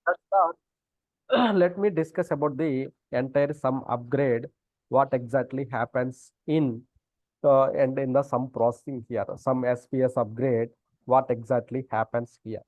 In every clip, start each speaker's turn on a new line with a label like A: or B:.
A: That's the let me discuss about the entire sum upgrade. What exactly happens in and in the sum processing here, some SPS upgrade. What exactly happens here,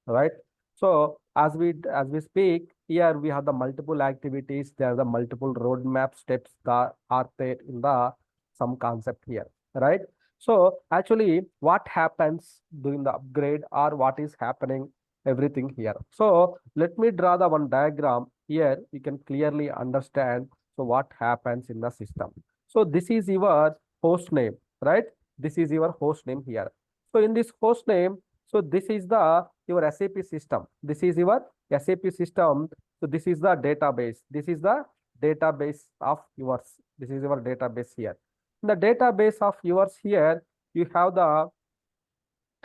A: right? So as we speak here, we have the multiple activities. There are the multiple roadmap steps that are there in the some concept here, right? So actually, what happens during the upgrade or what is happening, everything here. So let me draw the one diagram here. You can clearly understand. So what happens in the system? So this is your host name, right? This is your host name here. So in this host name, so this is the your SAP system. This is your SAP system. So this is the database. This is the database of yours. This is your database here. In the database of yours here, you have the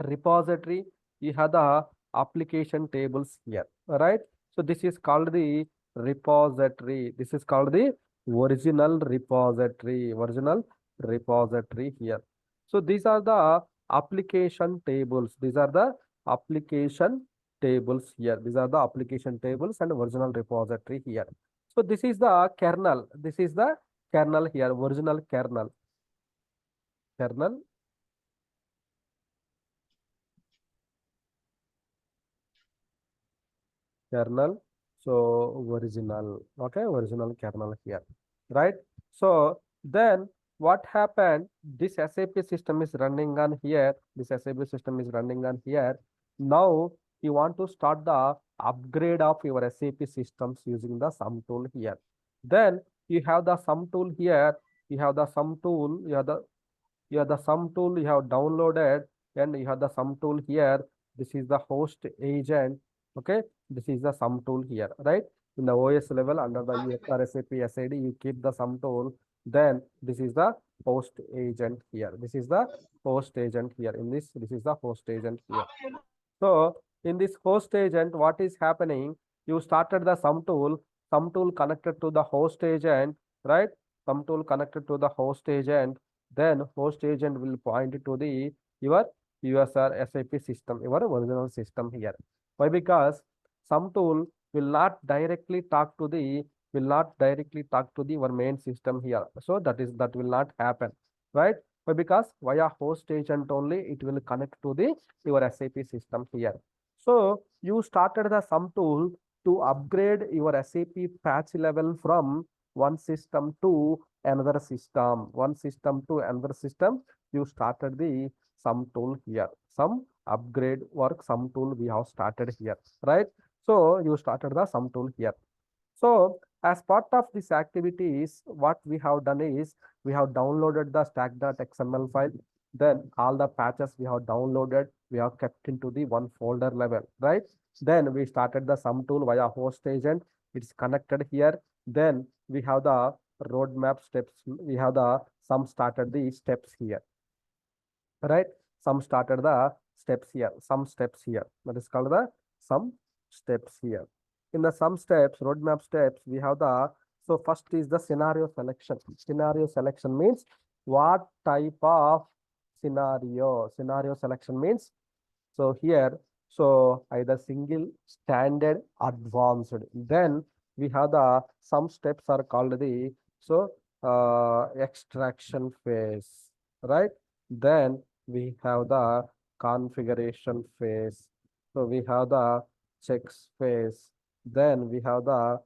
A: repository, you have the application tables here, right? So this is called the repository. This is called the original repository here. So these are the application tables. These are the application tables here. These are the application tables and original repository here. So this is the kernel. This is the kernel here, original kernel kernel. So original, okay, original kernel here, right? So then what happened? This SAP system is running on here. This SAP system is running on here. Now you want to start the upgrade of your SAP systems using the sum tool here. Then you have the sum tool here. You have the sum tool. You have the sum tool you have downloaded, and you have the sum tool here. This is the host agent. Okay, this is the sum tool here, right? In the OS level under the USR SAP SID, you keep the sum tool. Then this is the host agent here. This is the host agent here. In this is the host agent here. So in this host agent, what is happening? You started the sum tool connected to the host agent, right? Sum tool connected to the host agent. Then host agent will point to the your USR SAP system, your original system here. Why? Because sum tool will not directly talk to the your main system here. So that will not happen, right? Why? Because via host agent only it will connect to the your SAP system here. So you started the sum tool to upgrade your SAP patch level from one system to another system. One system to another system. You started the sum tool here. Some upgrade work sum tool we have started here, right? So you started the sum tool here. So as part of these activities, what we have done is we have downloaded the stack.xml file. Then all the patches we have downloaded, we have kept into the one folder level, right? Then we started the sum tool via host agent. It's connected here. Then we have the roadmap steps. We have the some started the steps here, right? Some started the steps here, some steps here. That is called the some steps here. In the some steps, roadmap steps, we have the, so first is the scenario selection. Scenario selection means what type of scenario? Scenario selection means, so here, so either single, standard, advanced. Then we have the some steps are called the, so extraction phase, right? Then we have the configuration phase. So we have the checks phase. Then we have the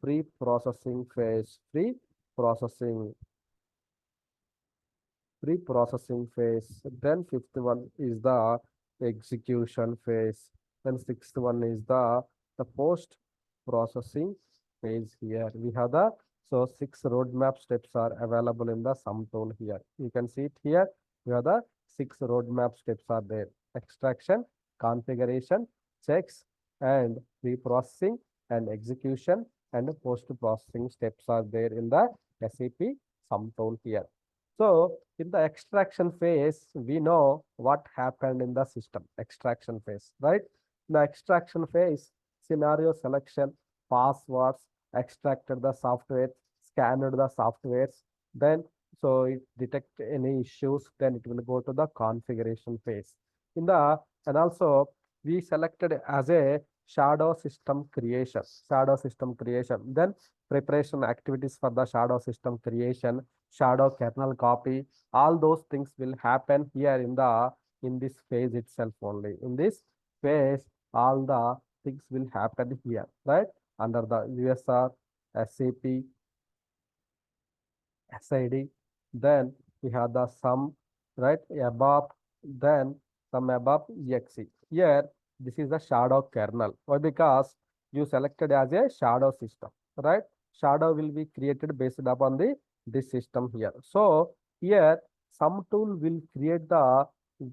A: pre-processing phase. Pre-processing pre-processing phase. Then fifth one is the execution phase. Then sixth one is the post-processing phase here. We have the, so six roadmap steps are available in the sum tool here. You can see it here. We have the six roadmap steps are there. Extraction, configuration, checks, and pre-processing and execution and post-processing steps are there in the SAP sum tool here. So in the extraction phase, we know what happened in the system. Extraction phase, right? In the extraction phase, scenario selection, passwords, extracted the software, scanned the softwares, then so it detect any issues, then it will go to the configuration phase. In the, and also we selected as a shadow system creation, then preparation activities for the shadow system creation, shadow kernel copy. All those things will happen here in this phase itself only. In this phase, all the things will happen here, right? Under the USR, SAP, SID, then we have the sum, right? Above, then sum above exe. Here, this is the shadow kernel. Why? Because you selected as a shadow system, right? Shadow will be created based upon this system here. So here, some tool will create the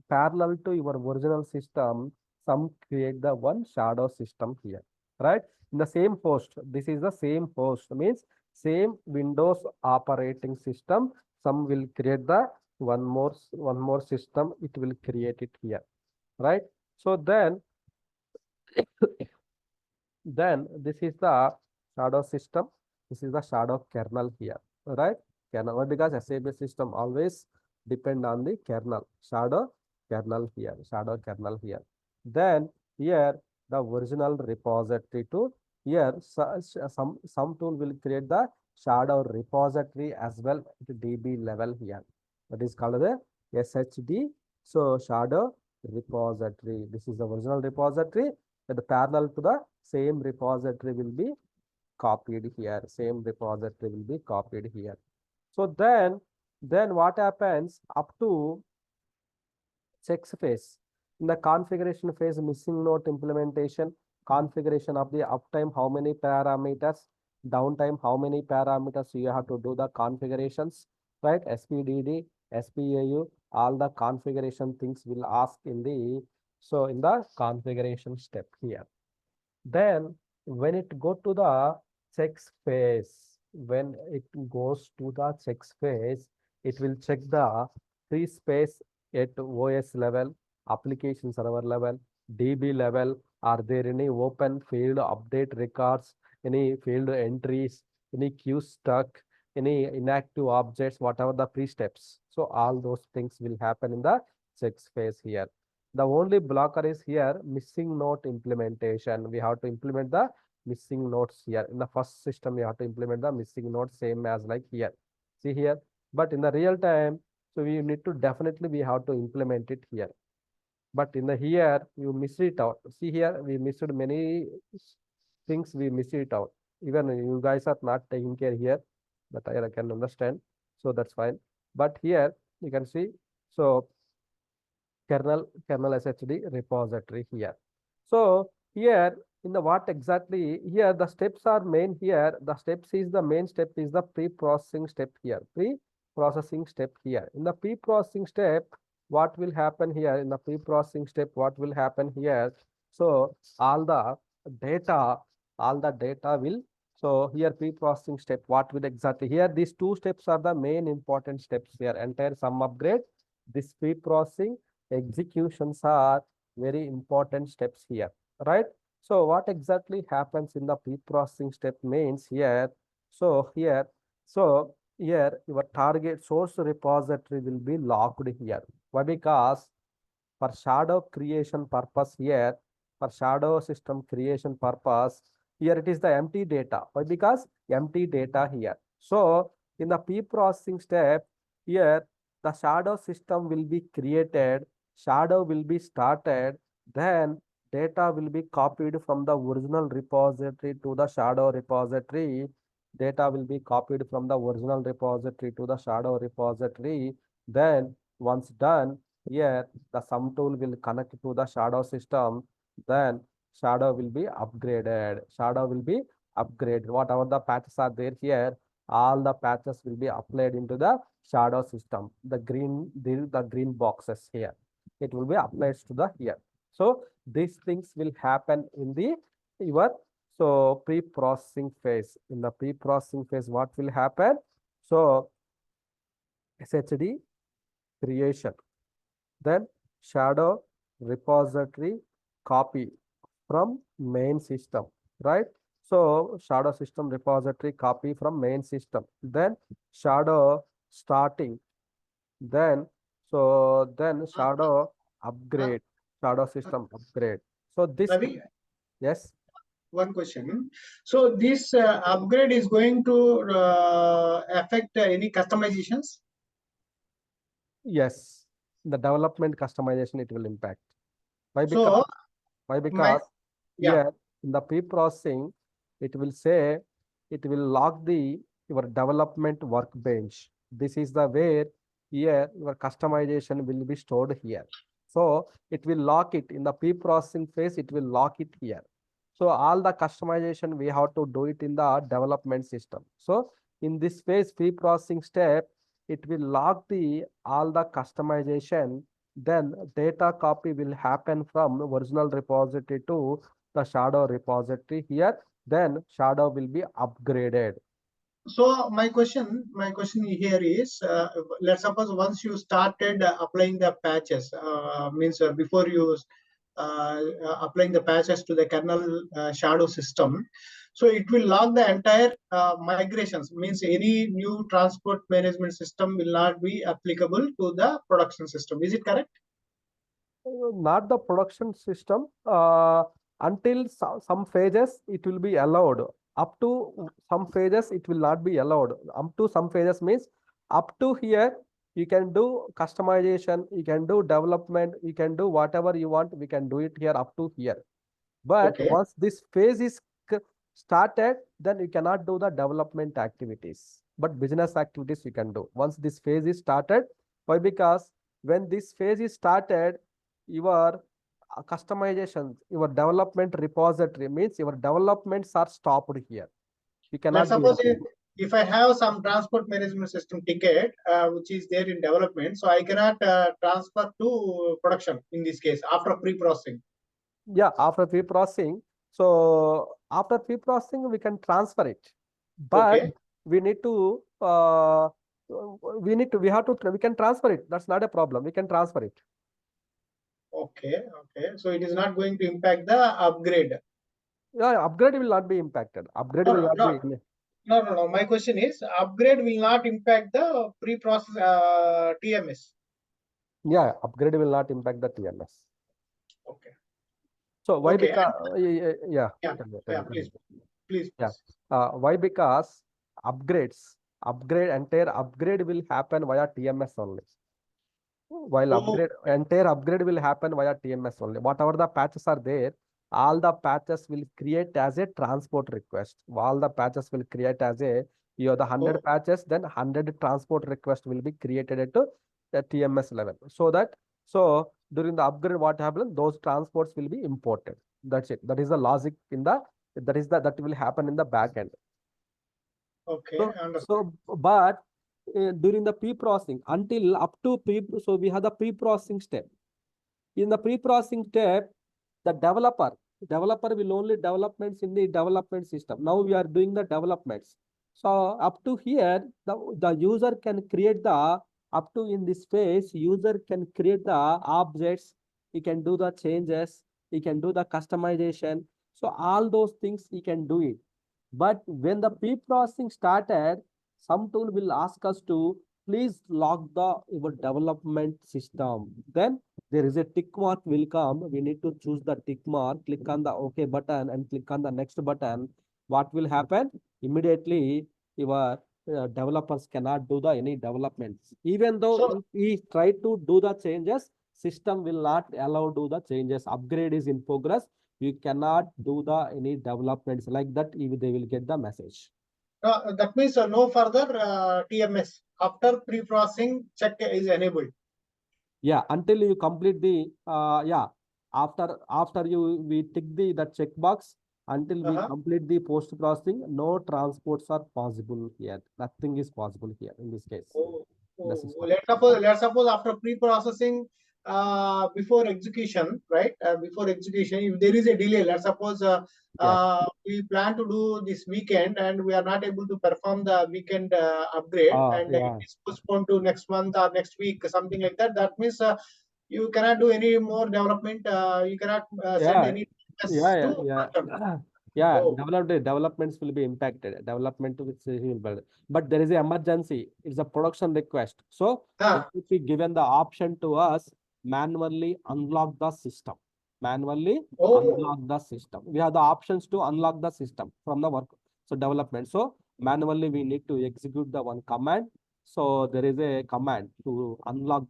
A: parallel to your original system. Some create the one shadow system here, right? In the same host. This is the same host, means same Windows operating system. Some will create the one more system. It will create it here, right? So then this is the shadow system. This is the shadow kernel here, right? Kernel. Why? Because SAP system always depend on the kernel. Shadow kernel here. Shadow kernel here. Then here the original repository to here some tool will create the shadow repository as well at DB level here. That is called the SHD. So shadow repository. This is the original repository. The parallel to the same repository will be copied here. Same repository will be copied here. So then what happens up to checks phase? In the configuration phase, missing note implementation, configuration of the uptime, how many parameters, downtime, how many parameters you have to do the configurations, right? SPDD, SPAU, all the configuration things will ask in the configuration step here. Then when it go to the checks phase, when it goes to the checks phase, it will check the free space at OS level, application server level, DB level. Are there any open field update records, any field entries, any queue stuck, any inactive objects, whatever the pre-steps. So all those things will happen in the checks phase here. The only blocker is here missing note implementation. We have to implement the missing notes here. In the first system, we have to implement the missing notes same as like here. See here. But in the real time, so we need to definitely we have to implement it here. But in the here, you miss it out. See here, we missed many things, we miss it out. Even you guys are not taking care here, but I can understand. So that's fine. But here you can see, so kernel SHD repository here. So here in the what exactly here the steps are main here. The steps is the main step is the pre-processing step here. Pre-processing step here. In the pre-processing step, what will happen here? In the pre-processing step, what will happen here? So all the data will. So here pre-processing step, what will exactly here? These two steps are the main important steps here. Entire sum upgrade, this pre-processing executions are very important steps here, right? So what exactly happens in the pre-processing step means here. So here your target source repository will be locked here. Why? Because for shadow creation purpose here, for shadow system creation purpose, here it is the empty data. Why? Because empty data here. So in the pre-processing step, here the shadow system will be created, shadow will be started, then data will be copied from the original repository to the shadow repository. Data will be copied from the original repository to the shadow repository. Then once done, here the sum tool will connect to the shadow system. Then shadow will be upgraded. Shadow will be upgraded. Whatever the patches are there here, all the patches will be applied into the shadow system. The green boxes here. It will be applied to the here. So these things will happen in the your so pre-processing phase. In the pre-processing phase, what will happen? So SHD creation, then shadow repository copy from main system, right? So shadow system repository copy from main system, then shadow starting, then then
B: Uh,
A: shadow
B: uh,
A: upgrade, shadow
B: uh,
A: system upgrade. So this
B: Ravi,
A: Yes.
B: One question. So this upgrade is going to affect any customizations?
A: Yes. The development customization it will impact. Why?
B: So my
A: Because
B: yeah.
A: here in the pre-processing, it will say it will log the your development workbench. This is the where here your customization will be stored here. So it will lock it in the pre-processing phase, it will lock it here. So all the customization we have to do it in the development system. So in this phase, pre-processing step, it will log the all the customization, then data copy will happen from original repository to the shadow repository here, then shadow will be upgraded.
B: So my question here is, let's suppose once you started applying the patches, means before you applying the patches to the kernel shadow system, so it will log the entire migrations. Means any new transport management system will not be applicable to the production system. Is it correct?
A: Not the production system. Until some phases it will be allowed. Up to some phases it will not be allowed. Up to some phases means up to here you can do customization, you can do development, you can do whatever you want. We can do it here up to here. But
B: Okay.
A: once this phase is started, then you cannot do the development activities. But business activities you can do. Once this phase is started, why? Because when this phase is started, your customization, your development repository means your developments are stopped here. You
B: Let's
A: cannot do
B: suppose
A: anything.
B: if I have some transport management system ticket which is there in development, so I cannot transfer to production in this case after pre-processing.
A: Yeah, after pre-processing. So after pre-processing, we can transfer it, but
B: Okay.
A: we need to we have to we can transfer it. That's not a problem. We can transfer it.
B: Okay. Okay. So it is not going to impact the upgrade.
A: Yeah, upgrade will not be impacted. Upgrade
B: No,
A: will
B: no,
A: not
B: no,
A: be.
B: no, no, no. My question is, upgrade will not impact the pre-process TMS.
A: Yeah, upgrade will not impact the TMS.
B: Okay.
A: So why?
B: Okay.
A: Because yeah,
B: Yeah.
A: tell
B: Yeah.
A: me, tell
B: Please.
A: me.
B: Please.
A: Yeah.
B: Please.
A: Why? Because entire upgrade will happen via TMS only. While
B: Oh.
A: entire upgrade will happen via TMS only. Whatever the patches are there, all the patches will create as a transport request. All the patches will create as a, you have the 100
B: Oh.
A: patches, then 100 transport request will be created at the TMS level. So during the upgrade, what happens? Those transports will be imported. That's it. That is the logic in the, that will happen in the back end.
B: Okay.
A: So,
B: Understood.
A: but during the pre-processing, until up to so we have the pre-processing step. In the pre-processing step, the developer will only developments in the development system. Now we are doing the developments. So up to here, the user can create the, up to in this phase, user can create the objects, he can do the changes, he can do the customization. So all those things he can do it. But when the pre-processing started, some tool will ask us to please log the your development system. Then there is a tick mark will come. We need to choose the tick mark, click on the OK button and click on the next button. What will happen? Immediately your developers cannot do the any developments. Even though
B: So
A: if we try to do the changes, system will not allow do the changes. Upgrade is in progress. You cannot do the any developments like that. If they will get the message.
B: that means no further TMS after pre-processing check is enabled.
A: Yeah, until you complete the yeah, after you we tick the checkbox, until we complete the post processing, no transports are possible here. Nothing is possible here in this case.
B: Oh,
A: The
B: oh,
A: system.
B: let's suppose after pre-processing, before execution, right? Before execution, if there is a delay, let's suppose
A: Yes.
B: we plan to do this weekend and we are not able to perform the weekend upgrade, and it
A: Yeah.
B: is postponed to next month or next week, something like that. That means you cannot do any more development. You cannot send
A: Yeah.
B: any tests
A: Yeah.
B: to
A: Yeah.
B: production.
A: Yeah.
B: Oh,
A: Developments will be impacted. Development which will be, but there is an emergency. It's a production request. So
B: huh.
A: it will be given the option to us manually unlock the system. Manually
B: Oh,
A: unlock the system. We have the options to unlock the system from the work. So development. So manually we need to execute the one command. So there is a command to unlock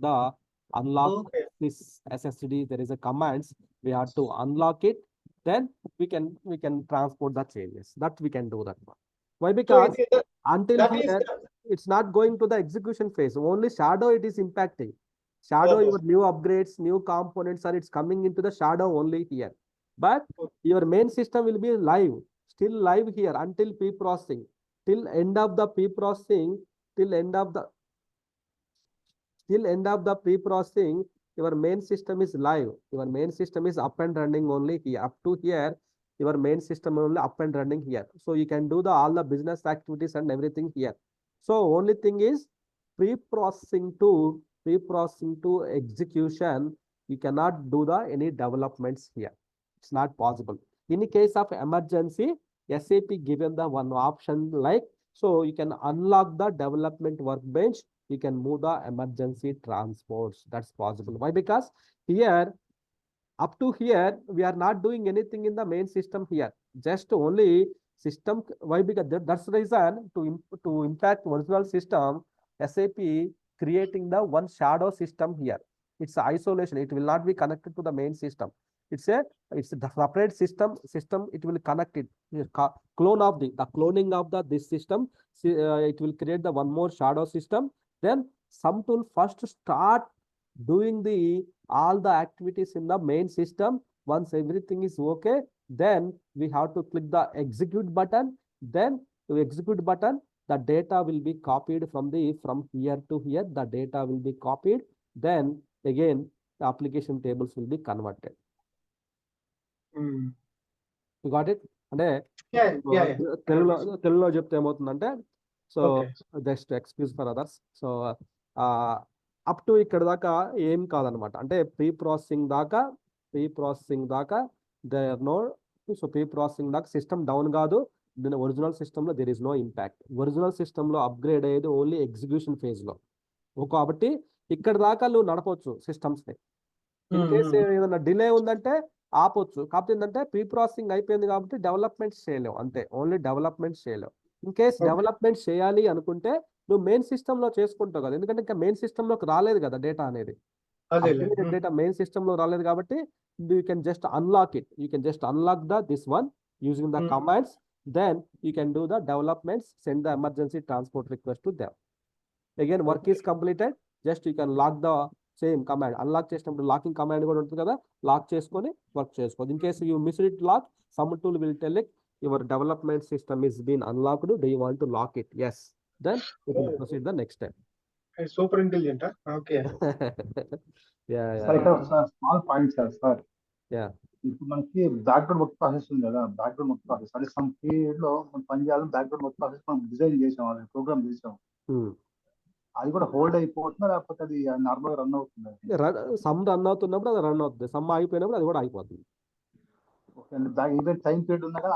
B: okay.
A: this SSD. There is a commands. We have to unlock it. Then we can transport the changes. That we can do that one. Why?
B: So
A: Because until
B: that is
A: here it's not going to the execution phase. Only shadow it is impacting. Shadow,
B: oh,
A: your new upgrades, new components are it's coming into the shadow only here. But
B: okay.
A: your main system will be live, still live here until pre-processing. Till end of the pre-processing, till end of the pre-processing, your main system is live. Your main system is up and running only here. Up to here, your main system only up and running here. So you can do the all the business activities and everything here. So only thing is pre-processing to execution, you cannot do the any developments here. It's not possible. In case of emergency, SAP given the one option like, so you can unlock the development workbench, you can move the emergency transports. That's possible. Why? Because here, up to here, we are not doing anything in the main system here. Just only system. Why? Because that's the reason to impact original system, SAP creating the one shadow system here. It's isolation. It will not be connected to the main system. It's a separate system. It will connect it. Clone of the cloning of this system. It will create the one more shadow system. Then some tool first start doing the all the activities in the main system. Once everything is okay, then we have to click the execute button. Then to execute button, the data will be copied from here to here. The data will be copied. Then again, the application tables will be converted. You got it? అంటే తెలుగులో చెప్తే ఏమవుతుందంటే, so just excuse for others. So up to ఇక్కడ దాకా ఏం కాదనమాట. అంటే preprocessing దాకా there no. So preprocessing దాకా సిస్టమ్ డౌన్ కాదు. దీని ఒరిజినల్ సిస్టంలో there is no impact. Original సిస్టంలో అప్గ్రేడ్ అయ్యేది ఓన్లీ ఎగ్జిక్యూషన్ ఫేజ్లో. కాబట్టి ఇక్కడ దాకా నువ్వు నడపవచ్చు సిస్టమ్స్ని. ఇన్ కేసు ఏదైనా డిలే ఉందంటే ఆపొచ్చు. కాకపోతే ఏంటంటే ప్రీ ప్రాసెసింగ్ అయిపోయింది కాబట్టి డెవలప్మెంట్స్ చేయలేవు. అంతే, ఓన్లీ డెవలప్మెంట్స్ చేయలేవు. ఇన్ కేస్ డెవలప్మెంట్స్ చేయాలి అనుకుంటే నువ్వు మెయిన్ సిస్టమ్ లో చేసుకుంటావు కదా. ఎందుకంటే ఇంకా మెయిన్ సిస్టమ్ లోకి రాలేదు కదా డేటా అనేది. డేటా మెయిన్ సిస్టమ్ లో రాలేదు కాబట్టి you can just unlock it. You can just unlock this one using the commands. Then you can do the developments, send the emergency transport request to them. Again, work is completed. Just you can lock the same command. Unlock చేసినప్పుడు locking command కూడా ఉంటుంది కదా, lock చేసుకొని work చేసుకోవచ్చు. In case you miss it lock, some tool will tell it your development system is been unlocked. Do you want to lock it? Yes. Then you can proceed the next step.
B: Super intelligent. Okay.
A: Yeah.
C: Small point, sir.
A: Yeah.
C: ఇప్పుడు మనకి background work process ఉంది కదా, background work process అంటే some period లో మనం పని చేయాలని background work process మనం డిజైన్ చేసాం, అది ప్రోగ్రామ్ చేసాం. అది కూడా హోల్డ్ అయిపోతుందా లేకపోతే అది నార్మల్ గా రన్ అవుతుంది?
A: సమ్ రన్ అవుతున్నప్పుడు అది రన్ అవుతుంది, సమ్ ఆగిపోయినప్పుడు అది కూడా ఆగిపోతుంది.
C: ఈవెన్ టైం పీరియడ్ ఉన్నా కానీ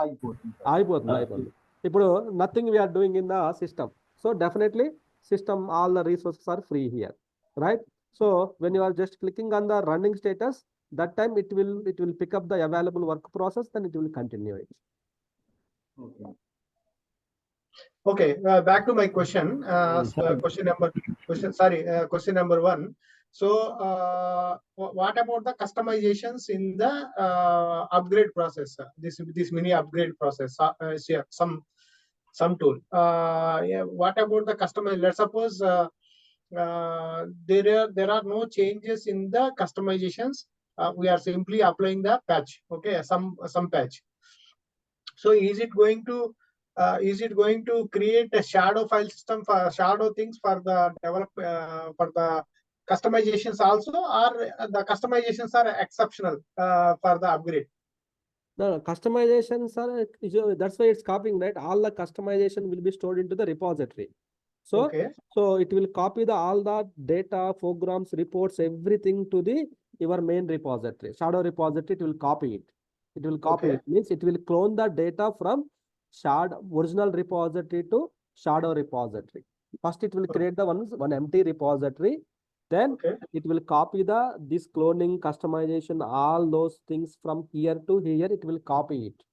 A: ఆగిపోతుంది. ఇప్పుడు nothing we're doing in the system. So definitely system all the resources are free here, right? So when you are just clicking on the running status, that time it will pick up the available work process, then it will continue it.
B: Okay, back to my question. Question number one. So what about the customizations in the upgrade process? This mini upgrade process, some tool. What about the customer? Let's suppose there are no changes in the customizations. We are simply applying the patch. Okay, some patch. So is it going to create a shadow file system for shadow things for the for the customizations also, or the customizations are exceptional for the upgrade?
A: No, customizations are, that's why it's copying, right? All the customization will be stored into the repository. So it will copy all the data, programs, reports, everything to your main repository. Shadow repository, it will copy it. It will copy it. Means it will clone the data from original repository to shadow repository. First, it will create the one empty repository. Then
B: Okay.
A: it will copy this cloning, customization, all those things from here to here. It will copy it.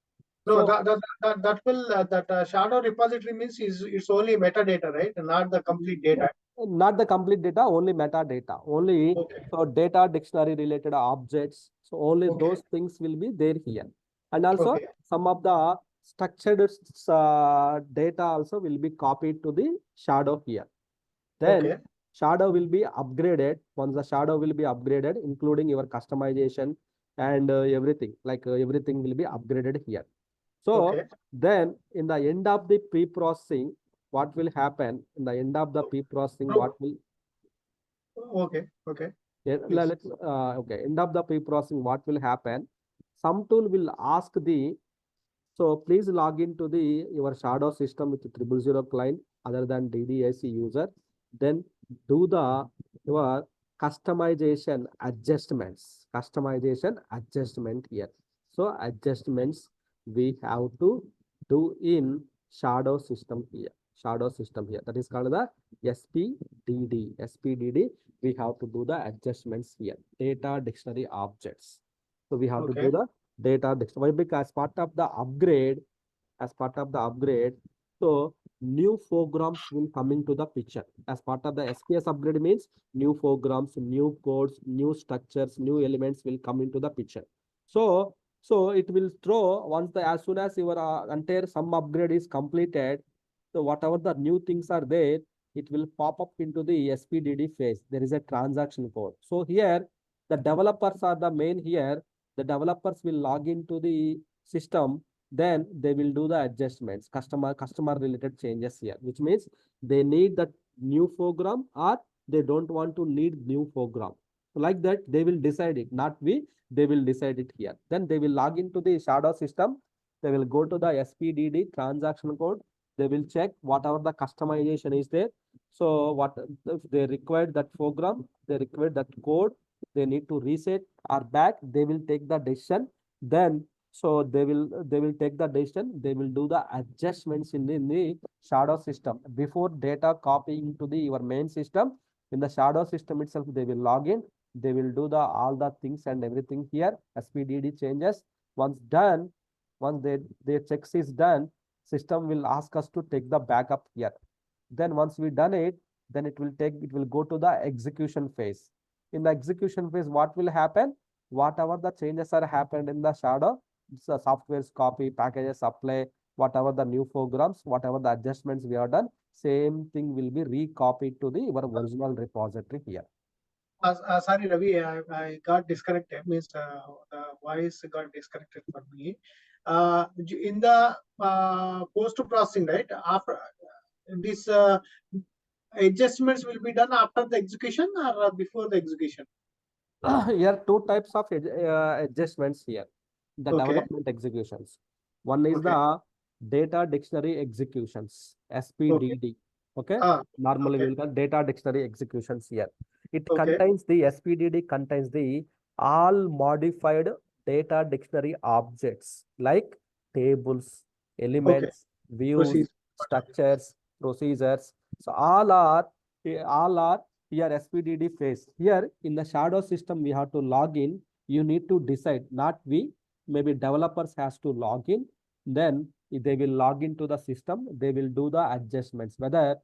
B: No,
A: So
B: that will shadow repository means it's only metadata, right? Not the complete data.
A: not the complete data, only metadata, only
B: Okay.
A: so data dictionary related objects. So only
B: Okay.
A: those things will be there here. And also
B: Okay.
A: some of the structured data also will be copied to the shadow here. Then
B: Okay.
A: shadow will be upgraded. Once the shadow will be upgraded, including your customization and everything, like everything will be upgraded here. So
B: Okay.
A: then in the end of the pre-processing, what will happen? In the end of the pre-processing,
B: Bro.
A: what will
B: Okay. Okay.
A: okay, end of the pre-processing, what will happen? Some tool will ask the, so please log into the your shadow system with 000 client other than DDIC user. Then do the your customization adjustments. Customization adjustment here. So adjustments we have to do in shadow system here. Shadow system here. That is called the SPDD. SPDD. We have to do the adjustments here. Data dictionary objects. So we have to do the data dictionary because as part of the upgrade, so new programs will come into the picture. As part of the SPS upgrade means new programs, new codes, new structures, new elements will come into the picture. So it will throw once the as soon as your entire sum upgrade is completed, so whatever the new things are there, it will pop up into the SPDD phase. There is a transaction code. So here the developers are the main here. The developers will log into the system, then they will do the adjustments, customer related changes here, which means they need the new program or they don't want to need new program. Like that, they will decide it, not we, they will decide it here. Then they will log into the shadow system. They will go to the SPDD transaction code. They will check whatever the customization is there. So what if they require that program, they require that code, they need to reset or back, they will take the decision. Then so they will take the decision, they will do the adjustments in the shadow system before data copying to the your main system. In the shadow system itself, they will log in, they will do the all the things and everything here, SPDD changes. Once done, once their checks is done, system will ask us to take the backup here. Then once we done it, then it will go to the execution phase. In the execution phase, what will happen? Whatever the changes are happened in the shadow, the software's copy, packages, apply, whatever the new programs, whatever the adjustments we have done, same thing will be recopied to the your original repository here.
B: Sorry, Ravi, I got disconnected. Means the voice got disconnected for me. In the post processing, right? After this adjustments will be done after the execution or before the execution?
A: Here two types of adjustments here. The development executions. One is the data dictionary executions, SPDD. Okay. Normally we'll get data dictionary executions here. It contains the SPDD contains the all modified data dictionary objects like tables, elements, views, structures, procedures. So all are here SPDD phase. Here in the shadow system, we have to log in. You need to decide, not we, maybe developers has to log in. Then if they will log into the system, they will do the adjustments, whether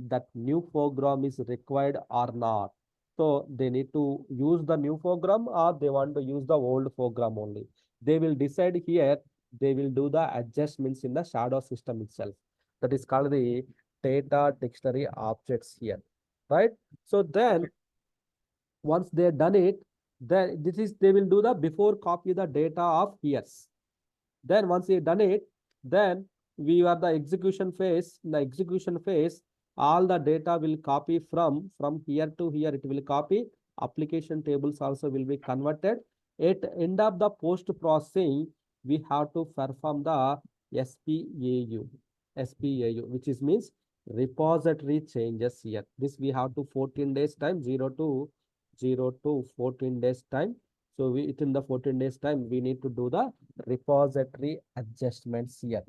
A: that new program is required or not. So they need to use the new program or they want to use the old program only. They will decide here, they will do the adjustments in the shadow system itself. That is called the data dictionary objects here, right? So then once they done it, then they will do the before copy the data of years. Then once they done it, then we are the execution phase. In the execution phase, all the data will copy from here to here. It will copy. Application tables also will be converted. At end of the post processing, we have to perform the SPAU, which is means repository changes here. This we have to 14 days time, 0 to 14 days time. So within the 14 days time, we need to do the repository adjustments here.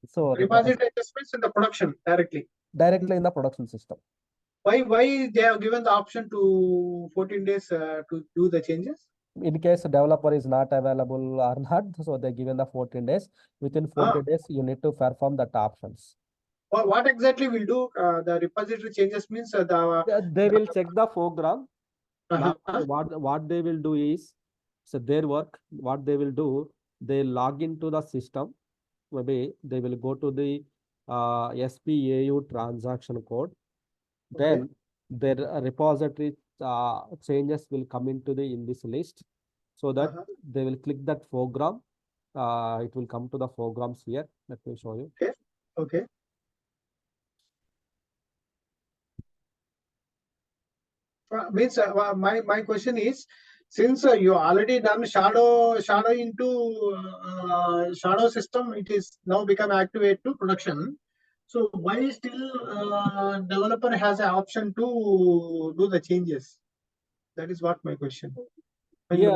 A: So
B: repository adjustments in the production directly
A: in the production system.
B: Why they have given the option to 14 days to do the changes?
A: In case the developer is not available or not, so they given the 14 days. Within 14 days, you need to perform that options.
B: What exactly will do the repository changes means
A: They will check the program.
B: Uh-huh.
A: What they will do is, so their work, what they will do, they log into the system. Maybe they will go to the SPAU transaction code. Then their repository changes will come into in this list, so that they will click that program. It will come to the programs here. Let me show you.
B: Okay. Means my question is, since you already done shadow into shadow system, it is now become activate to production. So why still developer has an option to do the changes? That is what my question.
A: Here,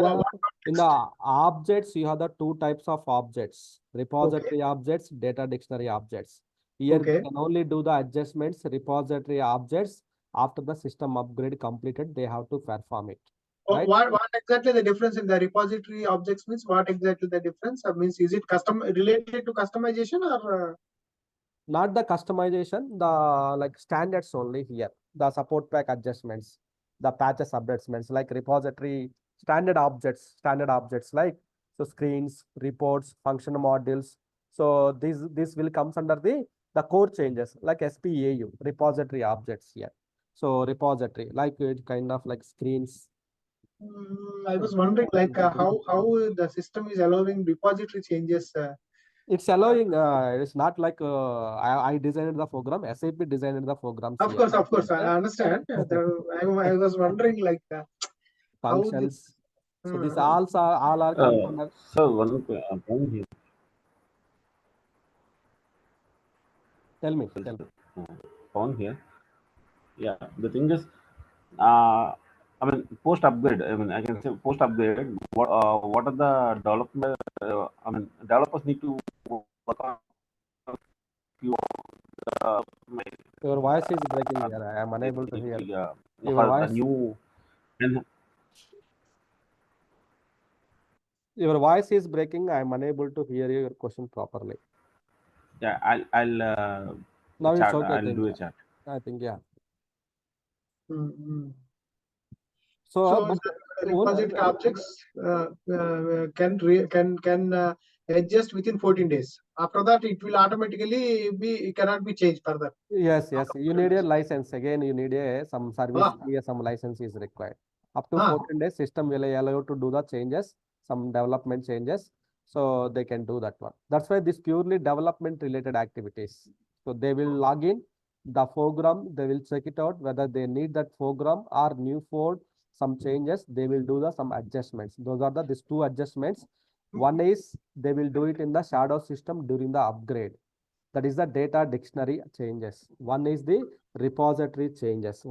A: in the objects, you have the two types of objects: repository objects, data dictionary objects. Here, they can only do the adjustments. Repository objects, after the system upgrade completed, they have to perform it. Right?
B: What exactly the difference in the repository objects means? What exactly the difference? Means is it related to customization or?
A: Not the customization, the like standards only here. The support pack adjustments, the patches adjustments, like repository standard objects like so screens, reports, function modules. So this will comes under the core changes like SPAU, repository objects here. So repository, like it kind of like screens.
B: I was wondering like how the system is allowing repository changes.
A: It's allowing, it's not like I designed the program, SAP designed the program.
B: Of course, I understand. I was wondering like
A: functions. So these all are components.
D: So one point here.
A: Tell me.
D: On here. Yeah, the thing is, I mean, post upgrade. I mean, I can say post upgrade. What are the development? I mean, developers need to work on few.
A: Your voice is breaking here. I am unable to hear.
D: Your
A: voice. Your voice is breaking. I am unable to hear your question properly.
D: Yeah, I'll
A: now
D: chat.
A: It's okay.
D: I'll do a chat.
A: I think yeah.
B: So repository objects can adjust within 14 days. After that, it will automatically it cannot be changed further.
A: Yes. You need a license. Again, you need some service fee, some license is required. Up to 14 days, system will allow you to do the changes, some development changes. So they can do that one. That's why this purely development related activities. So they will log in the program, they will check it out whether they need that program or new code, some changes, they will do some adjustments. Those are these two adjustments. One is they will do it in the shadow system during the upgrade. That is the data dictionary changes. One is the repository changes.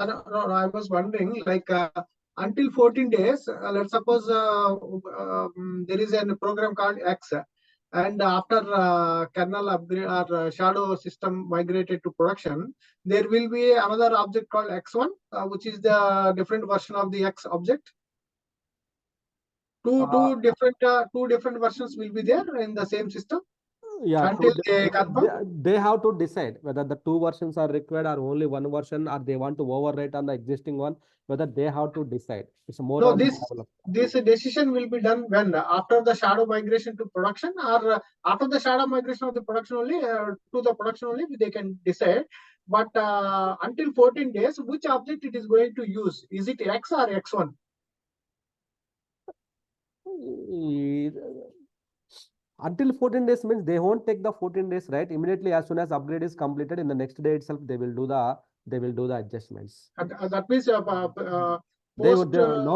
A: No,
B: I was wondering like until 14 days, let's suppose there is a program called X, and after kernel upgrade or shadow system migrated to production, there will be another object called X1, which is the different version of the X object. Two different versions will be there in the same system.
A: Yeah, they have to decide whether the two versions are required or only one version, or they want to overwrite on the existing one. Whether they have to decide. It's more.
B: No, this decision will be done when after the shadow migration to production, or after the shadow migration of the production only to the production only they can decide. But until 14 days, which object it is going to use? Is it X or X1?
A: Until 14 days means they won't take the 14 days, right? Immediately as soon as upgrade is completed, in the next day itself they will do the adjustments.
B: That means
A: no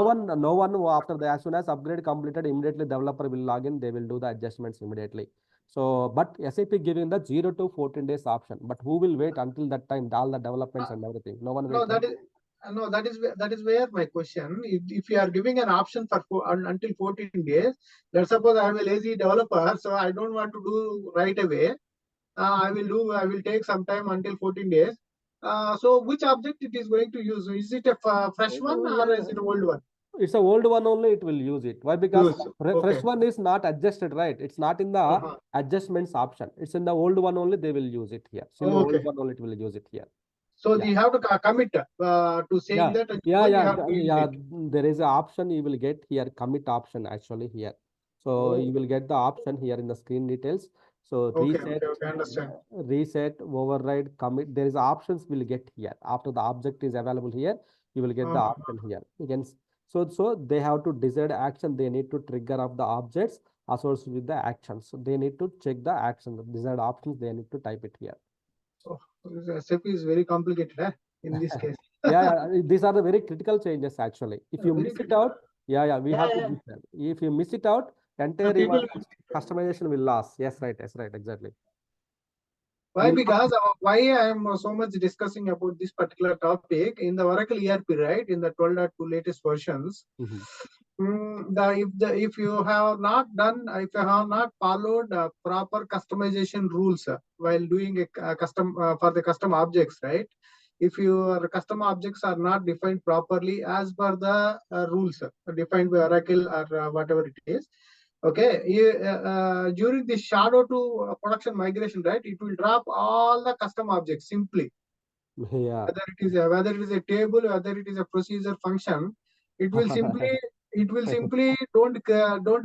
A: one after the as soon as upgrade completed, immediately developer will log in, they will do the adjustments immediately. So but SAP giving the 0 to 14 days option, but who will wait until that time, all the developments and everything? No one will.
B: That is where my question. If you are giving an option for until 14 days, let's suppose I am a lazy developer, so I don't want to do right away. I will take some time until 14 days. So which object it is going to use? Is it a fresh one or is it an old one?
A: It's a old one only, it will use it. Why? Because
B: Use.
A: fresh
B: Okay.
A: one is not adjusted, right? It's not in the
B: Uh-huh.
A: adjustments option. It's in the old one only, they will use it here. So in the old
B: Okay.
A: one only, it will use it here.
B: So
A: Yeah.
B: you have to commit to saying that you have to use it.
A: There is an option you will get here, commit option actually here. So you will get the option here in the screen details. So
B: Okay,
A: reset,
B: okay, understand.
A: reset, override, commit. There is options will get here. After the object is available here, you will get the option here. Again, so they have to decide action. They need to trigger up the objects associated with the actions. So they need to check the action. The desired options, they need to type it here.
B: Oh, SAP is very complicated in this case.
A: These are the very critical changes actually. If you miss it out, we have to miss them. If you miss it out, entire
B: People,
A: customization will lose. Yes, right, exactly.
B: why? Because why I am so much discussing about this particular topic in the Oracle ERP, right? In the 12.2 latest versions. If you have not followed proper customization rules while doing a custom for the custom objects, right? If your custom objects are not defined properly as per the rules defined by Oracle or whatever it is, okay, during the shadow to production migration, right, it will drop all the custom objects simply.
A: Yeah.
B: Whether it is a table, whether it is a procedure function, it will simply don't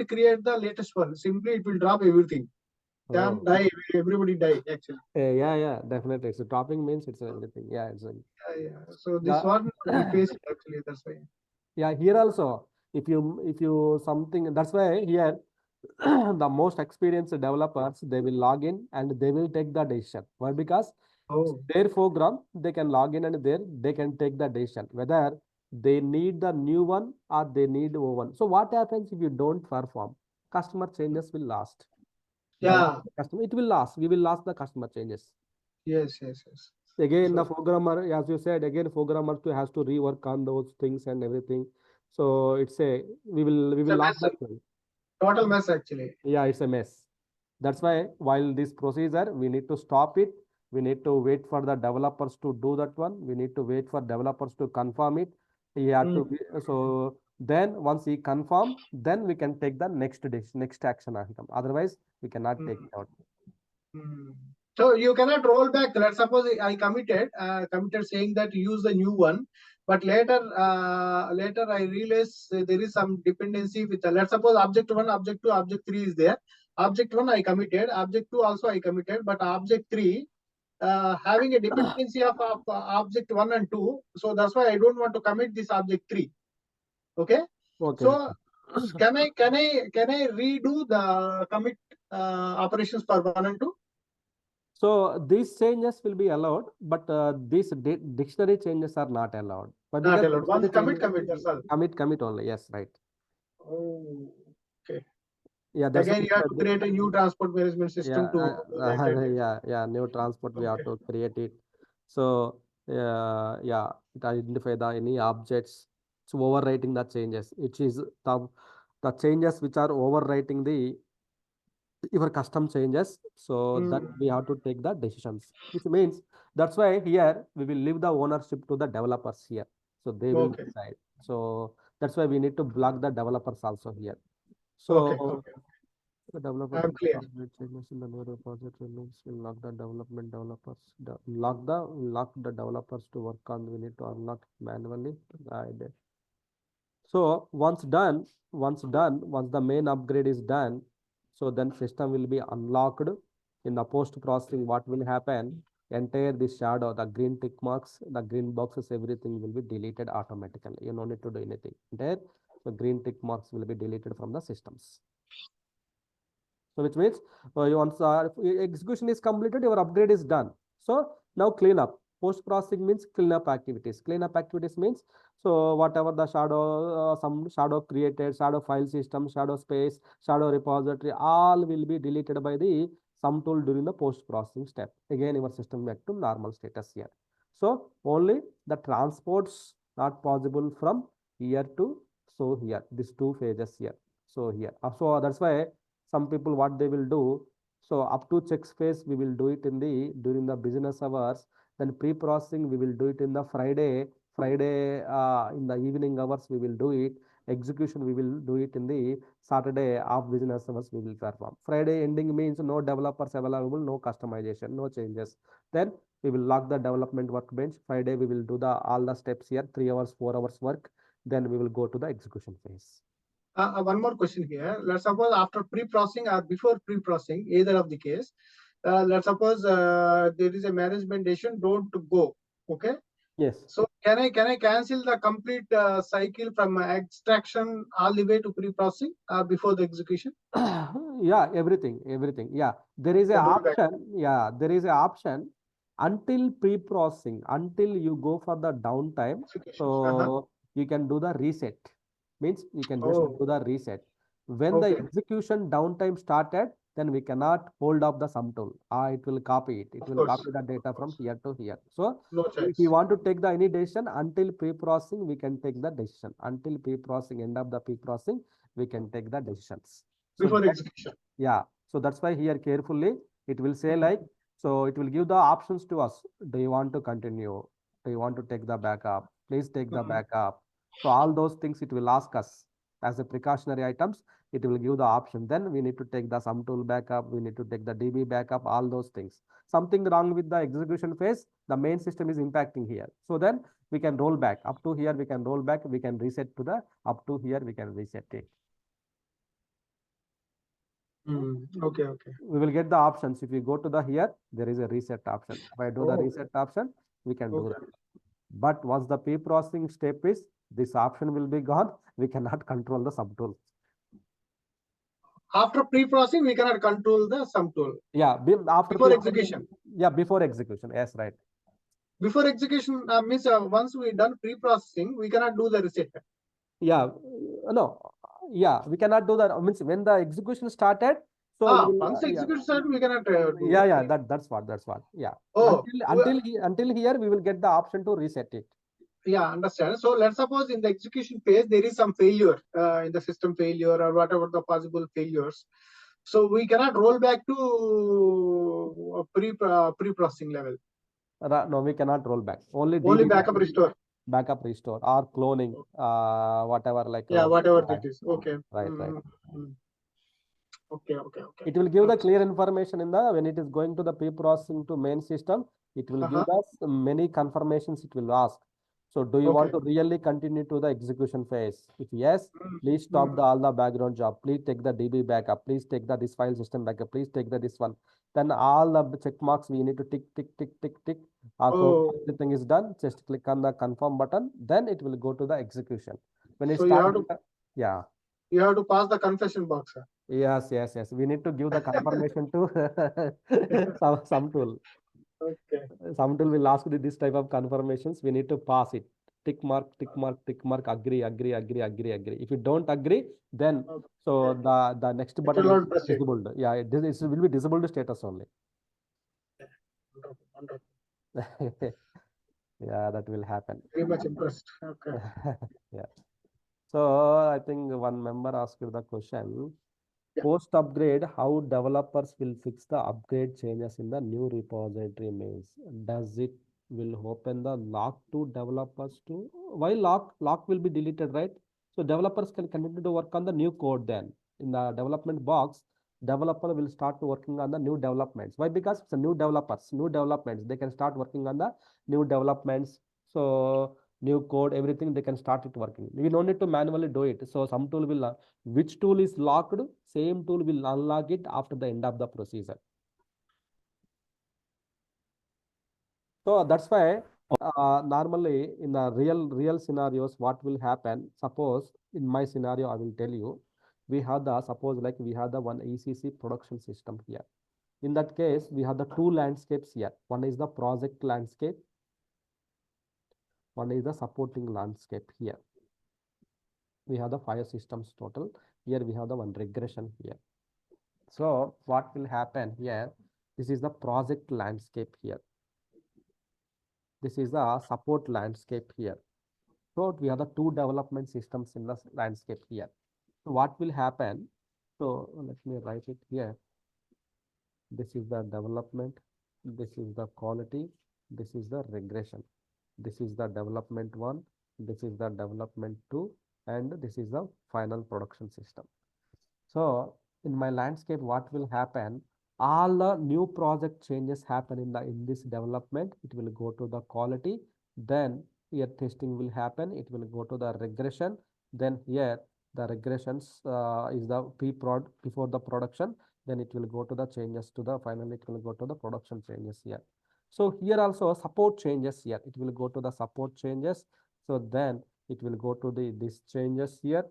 B: create the latest one. Simply it will drop everything. Then die, everybody die actually.
A: Yeah, definitely. So dropping means it's everything. Yeah, it's
B: So this one we face it actually. That's why.
A: Yeah, here also, if you something, that's why here the most experienced developers, they will log in and they will take the decision. Why? Because their program, they can log in and there they can take the decision whether they need the new one or they need the old one. So what happens if you don't perform? Customer changes will last.
B: Yeah.
A: It will last. We will last the customer changes.
B: Yes.
A: Again, the programmer, as you said, again, programmer has to rework on those things and everything. So it's we will last that thing.
B: Total mess actually.
A: Yeah, it's a mess. That's why while this procedure, we need to stop it. We need to wait for the developers to do that one. We need to wait for developers to confirm it. He had to be, so then once he confirm, then we can take the next action item. Otherwise, we cannot take it out.
B: So you cannot roll back. Let's suppose I committed saying that use the new one, but later I realize there is some dependency with let's suppose object 1, object 2, object 3 is there. Object 1 I committed, object 2 also I committed, but object 3 having a dependency of object 1 and 2. So that's why I don't want to commit this object 3. Okay. So can I redo the commit operations for 1 and 2?
A: So these changes will be allowed, but these dictionary changes are not allowed. But
B: not allowed. Once commit, that's all.
A: Commit only. Yes, right.
B: Oh, okay.
A: Yeah,
B: again you have to create a new transport management system
A: new transport we have to create it. So it identify the any objects. So overwriting the changes. It is the changes which are overwriting your custom changes, so that we have to take the decisions, which means that's why here we will leave the ownership to the developers here, so they will decide. So that's why we need to block the developers also here. So the developer changes in the node project remains will lock the developers lock the developers to work on. We need to unlock manually. So once the main upgrade is done, so then system will be unlocked. In the post processing, what will happen? Entire this shadow, the green tick marks, the green boxes, everything will be deleted automatically. You don't need to do anything. There, the green tick marks will be deleted from the systems. So which means once execution is completed, your upgrade is done. So now clean up. Post processing means clean up activities. Clean up activities means, so whatever the shadow, some shadow created, shadow file system, shadow space, shadow repository, all will be deleted by the sum tool during the post processing step. Again, your system back to normal status here. So only the transports not possible from here to here. These two phases here. So here. So that's why some people what they will do. So up to check space we will do it in during the business hours. Then pre-processing, we will do it in the Friday in the evening hours, we will do it. Execution, we will do it in the Saturday off business hours, we will perform. Friday ending means no developers available, no customization, no changes. Then we will lock the development workbench. Friday, we will do all the steps here, 3 hours, 4 hours work. Then we will go to the execution phase.
B: One more question here. Let's suppose after pre-processing or before pre-processing, either of the case, let's suppose there is a management decision, don't go. Okay.
A: Yes.
B: So can I cancel the complete cycle from extraction all the way to pre-processing or before the execution?
A: Yeah, everything. Yeah, there is an option. Yeah, there is an option until pre-processing, until you go for the downtime. So you can do the reset. Means you can just do the reset. When the execution downtime started, then we cannot hold up the sum tool. It will copy it. It will copy the data from here to here. So if you want to take the any decision until pre-processing, we can take the decision. Until pre-processing, end of the pre-processing, we can take the decisions.
B: Before execution.
A: Yeah. So that's why here carefully it will say like, so it will give the options to us. Do you want to continue? Do you want to take the backup? Please take the backup. So all those things it will ask us as a precautionary items. It will give the option. Then we need to take the sum tool backup. We need to take the DB backup, all those things. Something wrong with the execution phase, the main system is impacting here. So then we can roll back. Up to here, we can roll back. We can reset to the up to here, we can reset it.
B: Okay.
A: We will get the options. If you go to the here, there is a reset option. If I do the reset option, we can do that. But once the pre-processing step is, this option will be gone. We cannot control the sum tool.
B: After pre-processing, we cannot control the sum tool.
A: Yeah, after
B: before execution.
A: Yeah, before execution. Yes, right.
B: Before execution means once we done pre-processing, we cannot do the reset.
A: Yeah, no. Yeah, we cannot do that. Means when the execution started. So
B: once execution started, we cannot do.
A: Yeah, that's what. Yeah. Until here, we will get the option to reset it.
B: Yeah, understand. So let's suppose in the execution phase, there is some failure in the system failure or whatever the possible failures. So we cannot roll back to pre-processing level.
A: No, we cannot roll back. Only
B: backup restore.
A: Backup restore or cloning, whatever like.
B: Yeah, whatever it is. Okay.
A: Right.
B: Okay.
A: It will give the clear information in the when it is going to the pre-processing to main system. It will give us many confirmations. It will ask. So do you want to really continue to the execution phase? If yes, please stop all the background job. Please take the DB backup. Please take this file system backup. Please take this one. Then all the check marks we need to tick. Everything is done. Just click on the confirm button. Then it will go to the execution. When it starts,
B: you have to pass the confession box. Sir.
A: Yes. We need to give the confirmation to some tool.
B: Okay.
A: Some tool will ask this type of confirmations. We need to pass it. Tick mark, agree. If you don't agree, then so the next button is disabled. Yeah, it will be disabled status only. Yeah, that will happen.
B: Very much impressed. Okay.
A: Yeah. So I think one member asked the question. Post upgrade, how developers will fix the upgrade changes in the new repository means. Does it will open the lock to developers too? Why lock will be deleted, right? So developers can continue to work on the new code then. In the development box, developer will start working on the new developments. Why? Because it's a new developments. They can start working on the new developments. So new code, everything they can start it working. We don't need to manually do it. So some tool will, which tool is locked, same tool will unlock it after the end of the procedure. So that's why normally in the real scenarios, what will happen? Suppose in my scenario, I will tell you, we have the suppose like we have the one ECC production system here. In that case, we have the two landscapes here. One is the project landscape. One is the supporting landscape here. We have the 5 systems total. Here we have the one regression here. So what will happen here? This is the project landscape here. This is the support landscape here. So we have the 2 development systems in the landscape here. So what will happen? So let me write it here. This is the development. This is the quality. this is the regression, this is the development 1, this is the development 2, and this is the final production system. So in my landscape, what will happen? All the new project changes happen in this development. It will go to the quality. Then here testing will happen. It will go to the regression. Then here the regressions is the pre-prod before the production. Then it will go to the changes to the finally it will go to the production changes here. So here also support changes here. It will go to the support changes. So then it will go to the this changes here.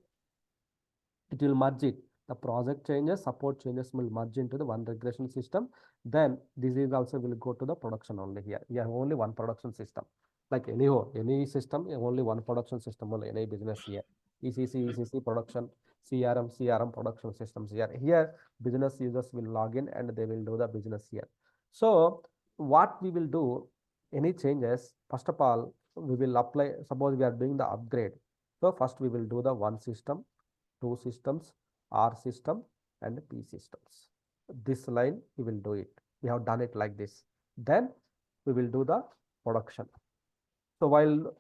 A: It will merge it. The project changes, support changes will merge into the one regression system. Then this is also will go to the production only here. We have only one production system. Like any system, only one production system only, any business here. ECC production, CRM production systems here. Here business users will log in and they will do the business here. So what we will do, any changes, first of all, we will apply, suppose we are doing the upgrade. So first we will do the one system, two systems, R system and P systems. This line we will do it. We have done it like this. Then we will do the production. So while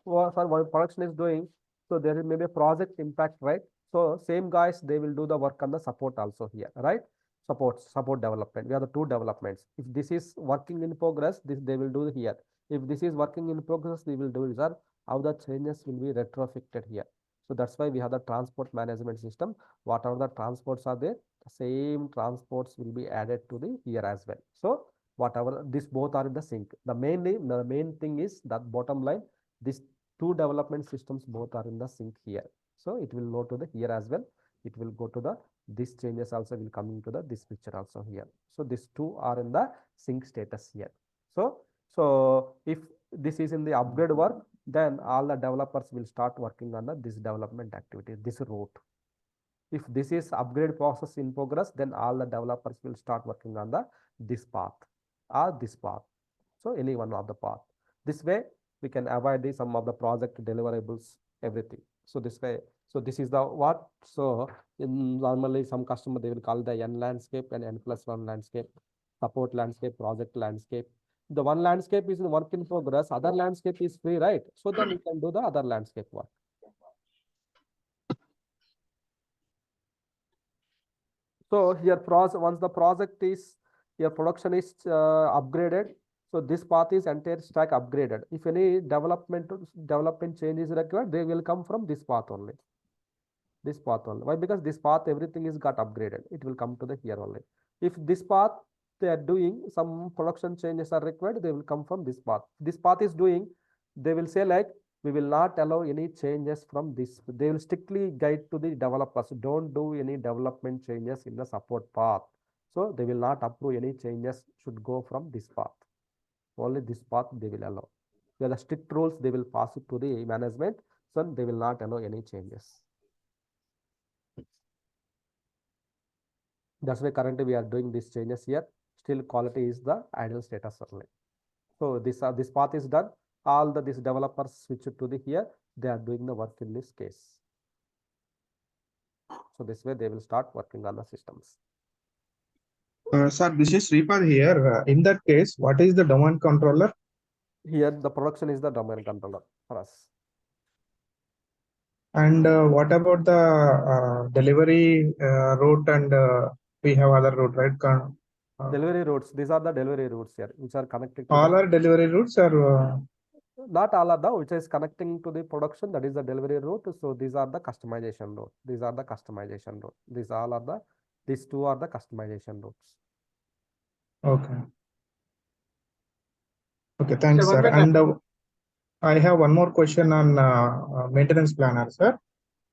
A: production is doing, so there may be a project impact, right? So same guys, they will do the work on the support also here, right? Support development. We have the two developments. If this is working in progress, this they will do here. If this is working in progress, they will do is how the changes will be retrofitted here. So that's why we have the transport management system. Whatever the transports are there, the same transports will be added to the here as well. So whatever this both are in the sync. The main thing is that bottom line, these two development systems both are in the sync here. So it will go to the here as well. It will go to the this changes also will come into the this picture also here. So these two are in the sync status here. So if this is in the upgrade work, then all the developers will start working on this development activity, this route. If this is upgrade process in progress, then all the developers will start working on this path or this path. So any one of the path. This way we can avoid some of the project deliverables, everything. So this way, so this is the what. So normally some customer they will call the N landscape and N+1 landscape, support landscape, project landscape. The one landscape is in work in progress, other landscape is free, right? So then we can do the other landscape work. So here once the project is, your production is upgraded, so this path is entire stack upgraded. If any development change is required, they will come from this path only. This path only. Why? Because this path everything is got upgraded. It will come to the here only. If this path they are doing some production changes are required, they will come from this path. This path is doing, they will say like, we will not allow any changes from this. They will strictly guide to the developers. Don't do any development changes in the support path. So they will not approve any changes should go from this path. Only this path they will allow. There are strict rules, they will pass it to the management. So they will not allow any changes. That's why currently we are doing these changes here. Still quality is the ideal status only. So this path is done. All these developers switch to the here. They are doing the work in this case. So this way they will start working on the systems.
E: Sir, this is Sripad here. In that case, what is the domain controller?
A: Here the production is the domain controller for us.
E: And what about the delivery route and we have other route, right?
A: Delivery routes. These are the delivery routes here, which are connected to
E: all are delivery routes or
A: not all are the which is connecting to the production. That is the delivery route. So these are the customization route. These are the customization route. These all are the these two are the customization routes.
E: okay. Okay, thanks, sir. And I have one more question on maintenance planner, sir.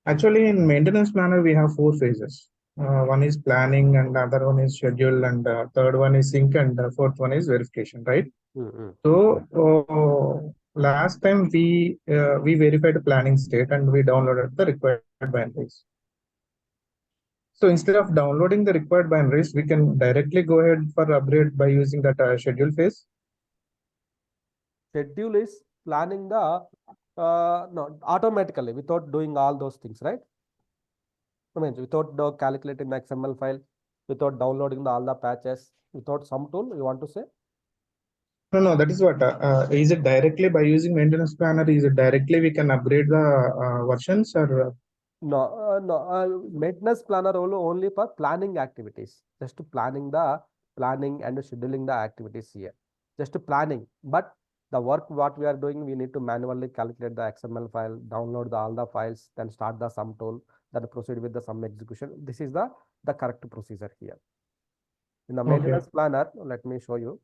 E: Actually, in maintenance planner, we have 4 phases. One is planning, and the other one is schedule, and third one is sync, and the fourth one is verification, right? So last time we verified the planning state and we downloaded the required binaries. So instead of downloading the required binaries, we can directly go ahead for upgrade by using that schedule phase.
A: Schedule is planning the no, automatically without doing all those things, right? I mean, without calculating the XML file, without downloading all the patches, without some tool, you want to say?
E: No, that is what. Is it directly by using maintenance planner? Is it directly we can upgrade the versions or?
A: No, maintenance planner only for planning activities, just to planning and scheduling the activities here, just to planning. But the work what we are doing, we need to manually calculate the XML file, download all the files, then start the sum tool, then proceed with the sum execution. This is the correct procedure here. In the
E: Okay.
A: maintenance planner, let me show you.